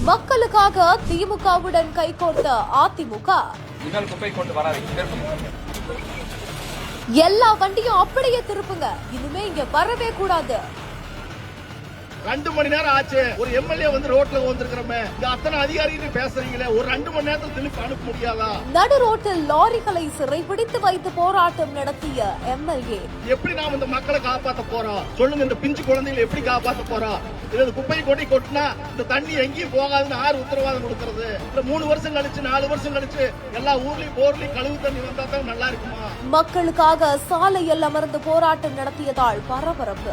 மக்களுக்காக திமுகவுடன் கைகோர்த்த அதிமுக. எல்லா வண்டியும் அப்படியே திருப்புங்க, இனிமே இங்க வரவே கூடாது. 2 மணி நேரம் ஆச்சு. ஒரு எம்எல்ஏ வந்து ரோட்ல வந்திருக்கிறோமே, இந்த அத்தனை அதிகாரிகள் பேசுறீங்களே, ஒரு 2 மணி நேரத்தில் திருப்பி அனுப்ப முடியாதா? நடு ரோட்டில் லாரிகளை சிறைபிடித்து வைத்து போராட்டம் நடத்திய எம்எல்ஏ. எப்படி நாம இந்த மக்களை காப்பாற்ற போறோம் சொல்லுங்க? இந்த பிஞ்சு குழந்தைகளை எப்படி காப்பாற்ற போறோம்? இது குப்பையை கொட்டி கொட்டினா இந்த தண்ணி எங்கேயும் போகாதுன்னு யாரு உத்தரவாதம் கொடுக்கறது? இந்த 3 வருஷம் கழிச்சு 4 வருஷம் கழிச்சு எல்லா ஊர்லயும் போர்லயும் கழிவு தண்ணி வந்தா தான் நல்லா இருக்குமா? மக்களுக்காக சாலையில் அமர்ந்து போராட்டம் நடத்தியதால் பரபரப்பு.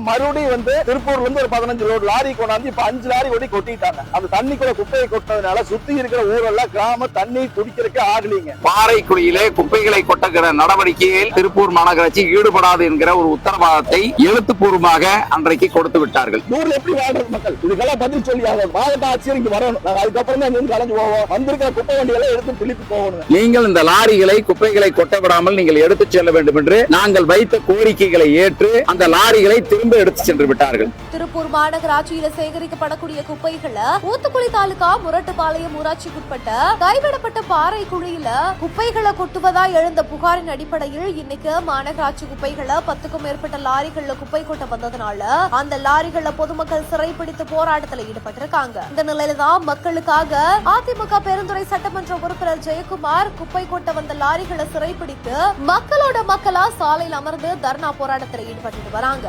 மறுபடியும் வந்து திருப்பூர்ல இருந்து ஒரு 15 லோடு லாரி கொண்டாந்து இப்ப 5 லாரி ஓடி கொட்டிட்டாங்க. அந்த தண்ணிக்குள்ள குப்பையை கொட்டதுனால சுத்தி இருக்கிற ஊரெல்லாம் கிராம தண்ணி குடிக்கிறதுக்கு ஆகலீங்க. பாறைக்குடியிலே குப்பைகளை கொட்டுகிற நடவடிக்கையில் திருப்பூர் மாநகராட்சி ஈடுபடாது என்கிற ஒரு உத்தரவாதத்தை எழுத்துப்பூர்வமாக அன்றைக்கு கொடுத்து விட்டார்கள். ஊர்ல எப்படி வாழ்றது மக்கள்? இதுக்கெல்லாம் பதில் சொல்லி மாவட்ட ஆட்சியர் இங்க வரணும். அதுக்கப்புறம் தான் இங்க கலந்து போவோம். வந்திருக்கிற குப்பை வண்டிகளை எடுத்து திருப்பி போகணும். நீங்கள் இந்த லாரிகளை குப்பைகளை கொட்ட விடாமல் நீங்கள் எடுத்துச் செல்ல வேண்டும் என்று நாங்கள் வைத்த கோரிக்கைகளை ஏற்று அந்த லாரிகளை திரும்ப எடுத்து சென்று விட்டார்கள். திருப்பூர் மாநகராட்சியில சேகரிக்கப்படக்கூடிய குப்பைகளை ஊத்துக்குளி தாலுகா முரட்டுப்பாளையம் ஊராட்சிக்குட்பட்ட கைவிடப்பட்ட பாறை குழியில குப்பைகளை கொட்டுவதா எழுந்த புகாரின் அடிப்படையில் இன்னைக்கு மாநகராட்சி குப்பைகளை 10க்கும் மேற்பட்ட லாரிகள்ல குப்பை கொட்ட வந்ததுனால அந்த லாரிகள்ல பொதுமக்கள் சிறைப்பிடித்து போராட்டத்தில் ஈடுபட்டிருக்காங்க. இந்த நிலையில தான் மக்களுக்காக அதிமுக பெருந்துறை சட்டமன்ற உறுப்பினர் ஜெயக்குமார் குப்பை கொட்ட வந்த லாரிகளை சிறைப்பிடித்து மக்களோட மக்களா சாலையில் அமர்ந்து தர்ணா போராட்டத்தில் ஈடுபட்டு வராங்க.